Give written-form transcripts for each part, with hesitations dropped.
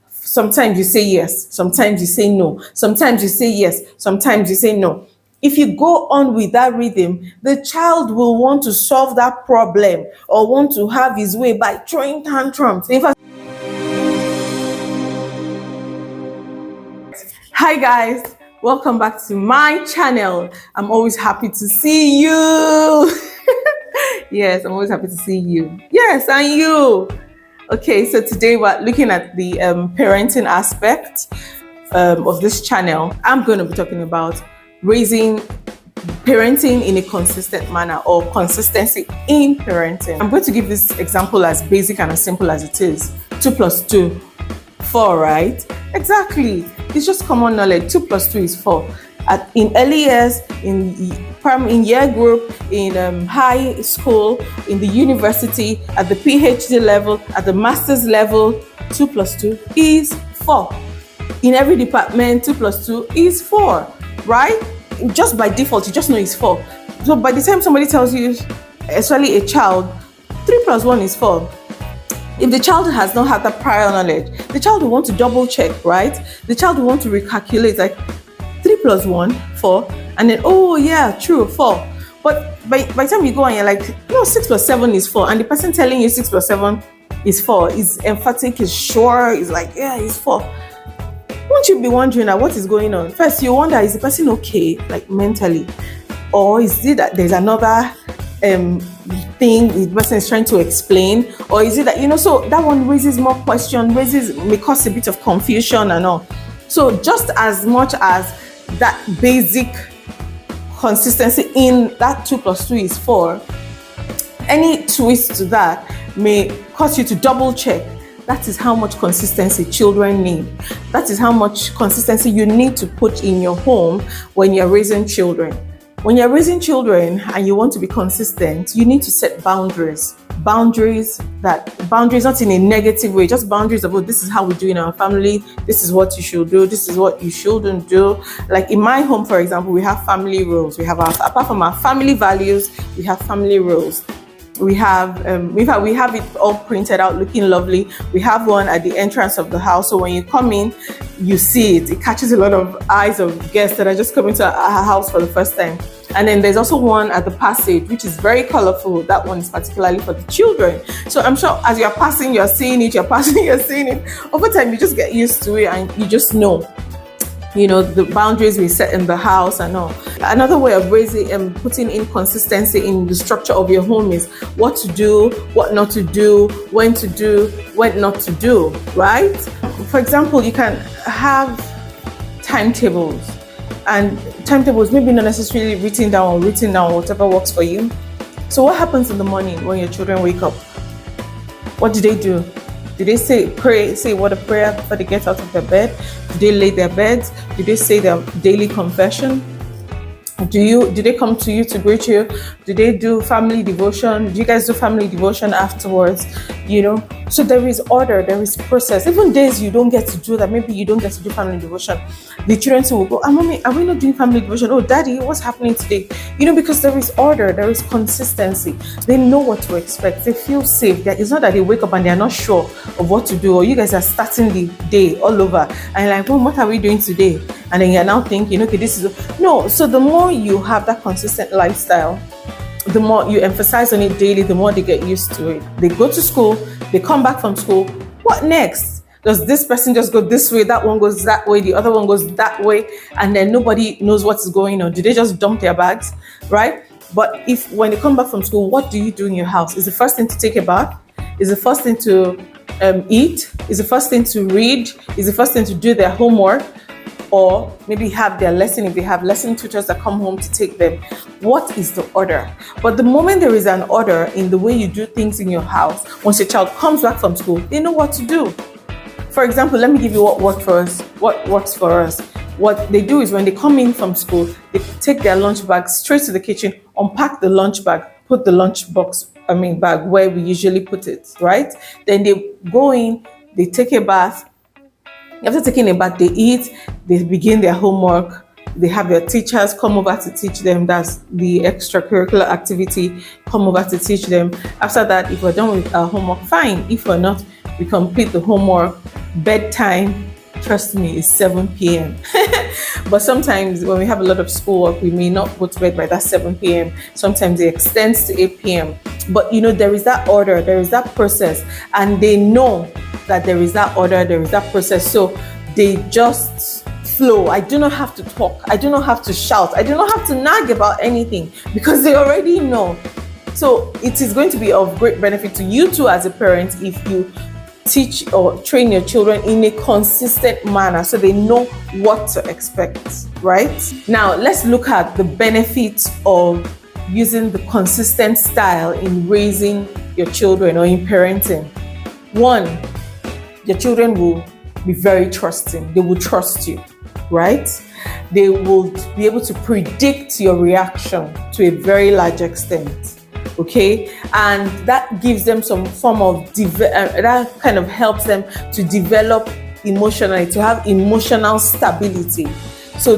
Sometimes you say yes, sometimes you say no, sometimes you say yes, sometimes you say no. If you go on with that rhythm, the child will want to solve that problem or want to have his way by throwing tantrums. In fact, hi guys, welcome back to my channel. I'm always happy to see you. Yes, I'm always happy to see you. Yes, and you. Okay, so today we're looking at the parenting aspect of this channel. I'm going to be talking about parenting in a consistent manner, or consistency in parenting. I'm going to give this example as basic and as simple as it is. 2 plus 2, 4, right? Exactly. It's just common knowledge. 2 plus 2 is 4. In early years, in year group, in high school, in the university, at the PhD level, at the master's level, 2 plus 2 is 4. In every department, 2 plus 2 is 4, right? Just by default, you just know it's 4. So by the time somebody tells you, especially a child, 3 plus 1 is 4. If the child has not had that prior knowledge, the child will want to double check, right? The child will want to recalculate, like 3 plus 1, 4, and then, oh yeah, true, 4. But by the time you go and you're like, no, 6 plus 7 is 4, and the person telling you 6 plus 7 is 4 is emphatic, is sure, is like, yeah, it's 4. Won't you be wondering what is going on? First, you wonder, is the person okay, like mentally? Or is it that there's another thing the person is trying to explain? Or is it that, so that one raises more questions, may cause a bit of confusion and all. So just as much as that basic consistency in that 2 plus 2 is 4, any twist to that may cause you to double check. That is how much consistency children need. That is how much consistency you need to put in your home when you're raising children. When you're raising children and you want to be consistent, you need to set boundaries. Boundaries not in a negative way, just boundaries of, this is how we do in our family, this is what you should do, this is what you shouldn't do. Like in my home, for example, we have family rules. We have apart from our family values, we have family rules. We have it all printed out, looking lovely. We have one at the entrance of the house, so when you come in, you see it. It catches a lot of eyes of guests that are just coming to our house for the first time. And then there's also one at the passage, which is very colorful. That one is particularly for the children. So I'm sure as you're passing, you're seeing it. You're passing, you're seeing it. Over time, you just get used to it, and you just know. The boundaries we set in the house and all. Another way of raising and putting in consistency in the structure of your home is what to do, what not to do, when to do, when not to do, right? For example, you can have timetables, and timetables maybe not necessarily written down, whatever works for you. So what happens in the morning when your children wake up? What do they do? Do they say a word of prayer before they get out of their bed? Do they lay their beds? Do they say their daily confession? Do they come to you to greet you? Do they do family devotion? Do you guys do family devotion afterwards? So there is order, there is process. Even days you don't get to do that, maybe you don't get to do family devotion, the children will go, Mommy, are we not doing family devotion? Oh, Daddy, what's happening today? Because there is order, there is consistency. They know what to expect. They feel safe. It's not that they wake up and they're not sure of what to do, or you guys are starting the day all over and you're like, Mom, what are we doing today? And then you're now thinking, okay, this is no. So the more you have that consistent lifestyle, the more you emphasize on it daily, the more they get used to it. They go to school, they come back from school. What next? Does this person just go this way, that one goes that way, the other one goes that way, and then nobody knows what's going on? Do they just dump their bags, right? But when they come back from school, what do you do in your house? Is the first thing to take a bath? Is the first thing to eat? Is the first thing to read? Is the first thing to do their homework? Or maybe have their lesson if they have lesson tutors that come home to take them. What is the order? But the moment there is an order in the way you do things in your house, once your child comes back from school, they know what to do. For example, let me give you what works for us. What they do is when they come in from school, they take their lunch bag straight to the kitchen, unpack the lunch bag, put the bag where we usually put it, right? Then they go in, they take a bath. After taking a bath, they eat, they begin their homework, they have their teachers come over to teach them. That's the extracurricular activity, come over to teach them. After that, if we're done with our homework, fine. If we're not, we complete the homework, bedtime, trust me, is 7 p.m. But sometimes when we have a lot of schoolwork, we may not go to bed by that 7 p.m. Sometimes it extends to 8 p.m. But there is that order, there is that process, and they know that there is that order, there is that process. So they just flow. I do not have to talk. I do not have to shout. I do not have to nag about anything because they already know. So it is going to be of great benefit to you too as a parent if you teach or train your children in a consistent manner so they know what to expect, right? Now, let's look at the benefits of using the consistent style in raising your children or in parenting. One, your children will be very trusting. They will trust you, right? They will be able to predict your reaction to a very large extent. Okay, and that gives them some form of that kind of helps them to develop emotionally, to have emotional stability. So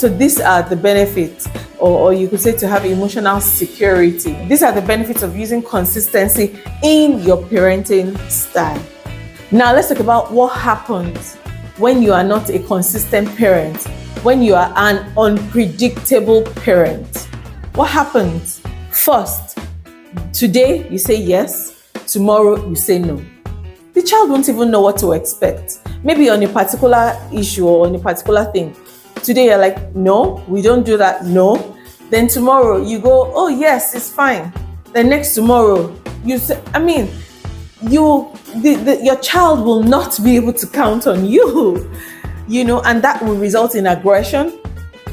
these are the benefits, or you could say to have emotional security. These are the benefits of using consistency in your parenting style. Now let's talk about what happens when you are not a consistent parent, when you are an unpredictable parent. What happens? First, today you say yes, tomorrow you say no. The child won't even know what to expect. Maybe on a particular issue or on a particular thing. Today you're like, no, we don't do that, no. Then tomorrow you go, oh yes, it's fine. Then next tomorrow you say, your child will not be able to count on you, and that will result in aggression,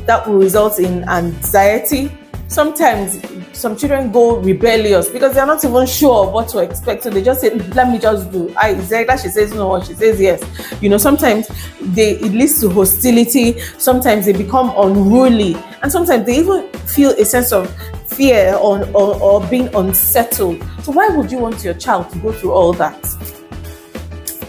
that will result in anxiety. Sometimes some children go rebellious because they're not even sure of what to expect. So they just say, let me just do. Either she says no or she says yes. Sometimes it leads to hostility. Sometimes they become unruly. And sometimes they even feel a sense of fear or being unsettled. So why would you want your child to go through all that?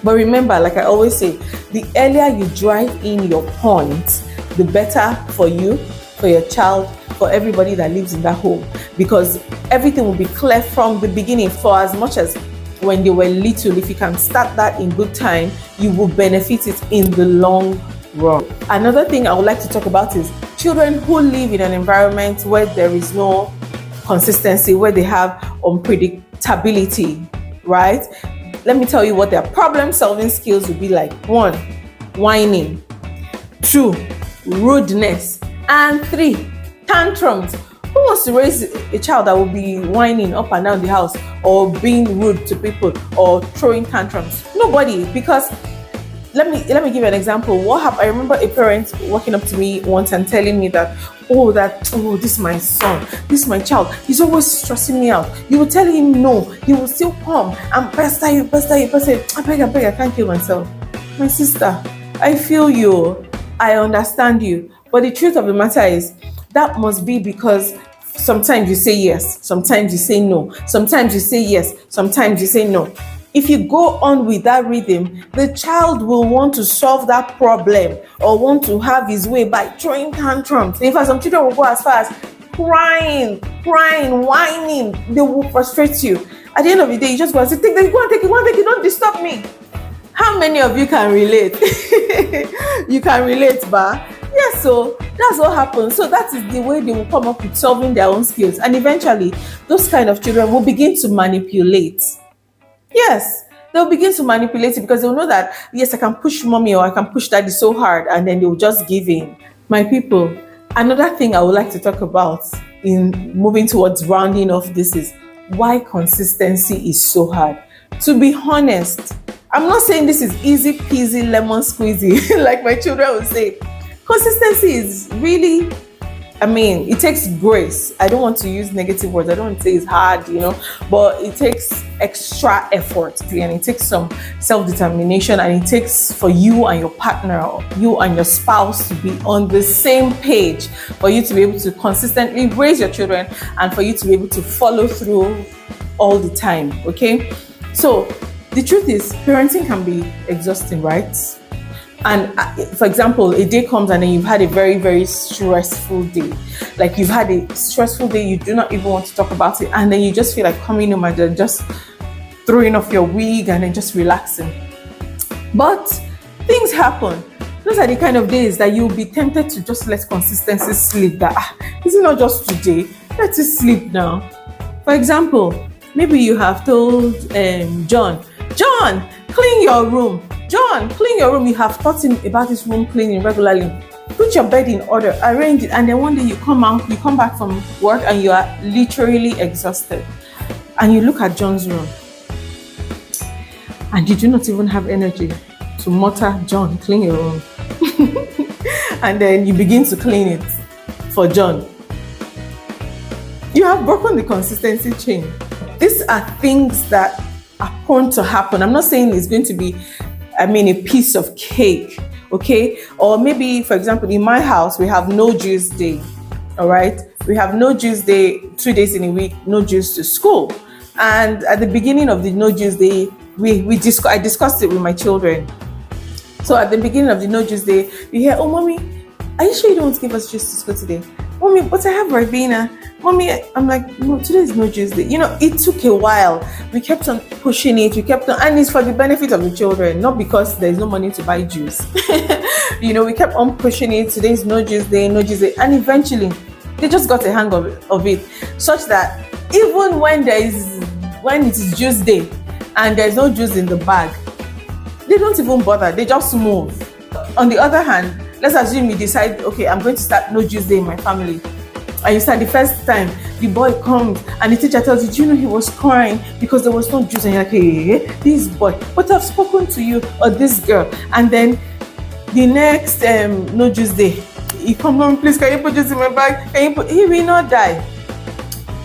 But remember, like I always say, the earlier you drive in your point, the better for you, for your child, for everybody that lives in that home, because everything will be clear from the beginning. For as much as when they were little, if you can start that in good time, you will benefit it in the long run. Another thing I would like to talk about is children who live in an environment where there is no consistency, where they have unpredictability, right? Let me tell you what their problem-solving skills will be like. 1, whining. 2, rudeness. And 3, tantrums. Who wants to raise a child that will be whining up and down the house or being rude to people or throwing tantrums? Nobody. Because let me give you an example. What happened? I remember a parent walking up to me once and telling me that, this is my son, this is my child, he's always stressing me out. You will tell him no, he will still come and pester you. I beg, I can't kill myself. My sister, I feel you, I understand you. But the truth of the matter is, that must be because sometimes you say yes, sometimes you say no, sometimes you say yes, sometimes you say no. If you go on with that rhythm, the child will want to solve that problem or want to have his way by throwing tantrums. In fact, some children will go as far as crying, whining. They will frustrate you. At the end of the day, you just go and say, go and take it, don't disturb me. How many of you can relate? You can relate, ba? Yes, so that's what happens. So that is the way they will come up with solving their own skills. And eventually, those kind of children will begin to manipulate. Yes, they'll begin to manipulate it because they'll know that, yes, I can push mommy or I can push daddy so hard, and then they'll just give in. My people, another thing I would like to talk about in moving towards rounding off this is why consistency is so hard. To be honest, I'm not saying this is easy peasy lemon squeezy like my children will say. Consistency is really, it takes grace. I don't want to use negative words. I don't want to say it's hard, but it takes extra effort and it takes some self-determination, and it takes for you and your partner, or you and your spouse, to be on the same page, for you to be able to consistently raise your children and for you to be able to follow through all the time, okay? So the truth is, parenting can be exhausting, right? And for example, a day comes and then you've had a very, very stressful day. Like you've had a stressful day, you do not even want to talk about it. And then you just feel like coming home and just throwing off your wig and then just relaxing. But things happen. Those are the kind of days that you'll be tempted to just let consistency sleep. That is it not just today? Let it sleep now. For example, maybe you have told John, clean your room. John, clean your room. You have taught him about his room cleaning regularly. Put your bed in order, arrange it, and then one day you come back from work and you are literally exhausted. And you look at John's room and you do not even have energy to mutter, John, clean your room. And then you begin to clean it for John. You have broken the consistency chain. These are things that are prone to happen. I'm not saying it's going to be, a piece of cake, okay? Or maybe, for example, in my house, we have no juice day, all right? We have no juice day 2 days in a week, no juice to school. And at the beginning of the no juice day, I discussed it with my children. So at the beginning of the no juice day, you hear, oh, mommy, are you sure you don't want to give us juice to school today? Mommy, but I have Ribena. Mommy, I'm like, no, today is no juice day. It took a while. We kept on pushing it. And it's for the benefit of the children, not because there's no money to buy juice. We kept on pushing it. Today is no juice day, no juice day. And eventually, they just got a hang of it, such that even when it is juice day and there's no juice in the bag, they don't even bother. They just move. On the other hand, let's assume you decide, okay, I'm going to start no juice day in my family. And you start the first time, the boy comes and the teacher tells you, do you know he was crying because there was no juice? And you're like, hey, this boy, but I've spoken to you, or this girl. And then the next no juice day, he come home, please, can you put juice in my bag? He will not die.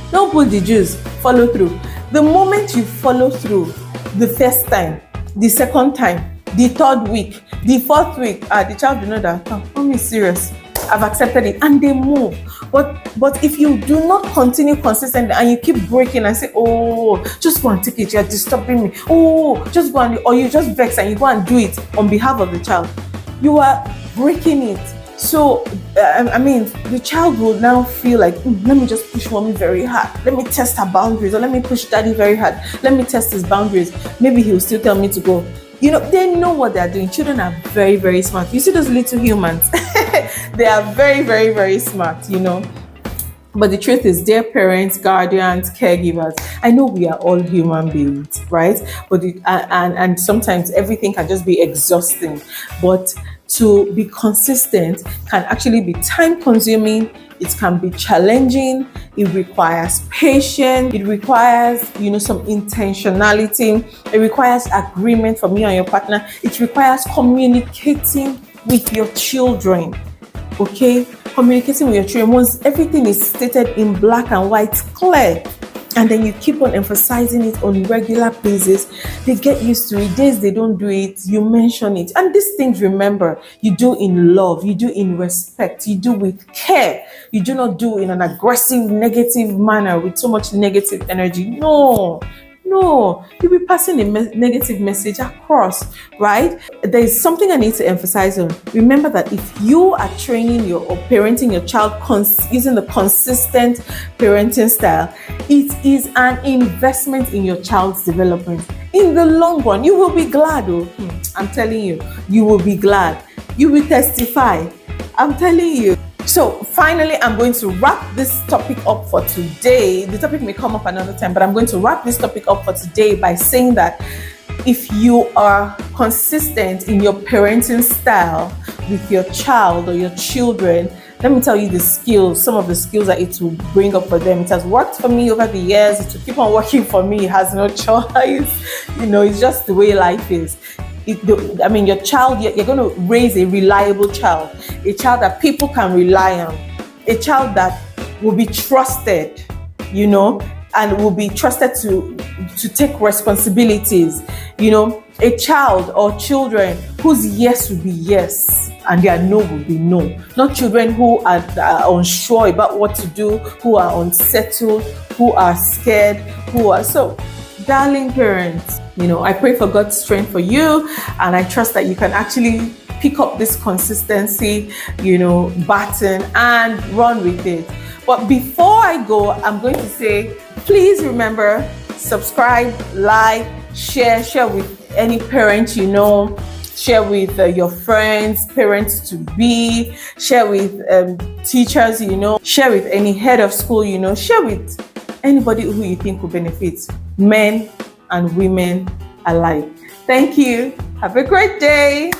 Don't put the juice, follow through. The moment you follow through, the first time, the second time, the third week, the fourth week, the child will know that, mommy is serious. I've accepted it, and they move. But if you do not continue consistently and you keep breaking and say, oh, just go and take it, you're disturbing me. Oh, just go and, or you just vex and you go and do it on behalf of the child, you are breaking it. So, the child will now feel like, let me just push mommy very hard. Let me test her boundaries, or let me push daddy very hard. Let me test his boundaries. Maybe he'll still tell me to go. They know what they're doing. Children are very, very smart. You see those little humans? They are very, very, very smart, But the truth is, dear parents, guardians, caregivers, I know we are all human beings, right? But and sometimes everything can just be exhausting. But to be consistent can actually be time-consuming. It can be challenging. It requires patience. It requires, some intentionality. It requires agreement from you and your partner. It requires communicating with your children. Okay? Communicating with your children. Once everything is stated in black and white, clear, and then you keep on emphasizing it on a regular basis, they get used to it. Days they don't do it, you mention it. And these things, remember, you do in love, you do in respect, you do with care. You do not do in an aggressive, negative manner with so much negative energy. No, you'll be passing a negative message across, right? There is something I need to emphasize on. Remember that if you are training or parenting your child using the consistent parenting style, it is an investment in your child's development. In the long run, you will be glad. I'm telling you, you will be glad. You will testify. I'm telling you. So finally, I'm going to wrap this topic up for today. The topic may come up another time, but I'm going to wrap this topic up for today by saying that if you are consistent in your parenting style with your child or your children, let me tell you some of the skills that it will bring up for them. It has worked for me over the years. It will keep on working for me. It has no choice. It's just the way life is. Your child, you're going to raise a reliable child, a child that people can rely on, a child that will be trusted, and will be trusted to take responsibilities, a child or children whose yes will be yes and their no will be no. Not children who are unsure about what to do, who are unsettled, who are scared, so. Darling parents, I pray for God's strength for you, and I trust that you can actually pick up this consistency, baton and run with it. But before I go, I'm going to say, please remember, subscribe, like, share with any parent you know, share with your friends, parents to be, share with teachers you know, share with any head of school you know, share with anybody who you think will benefit, men and women alike. Thank you. Have a great day.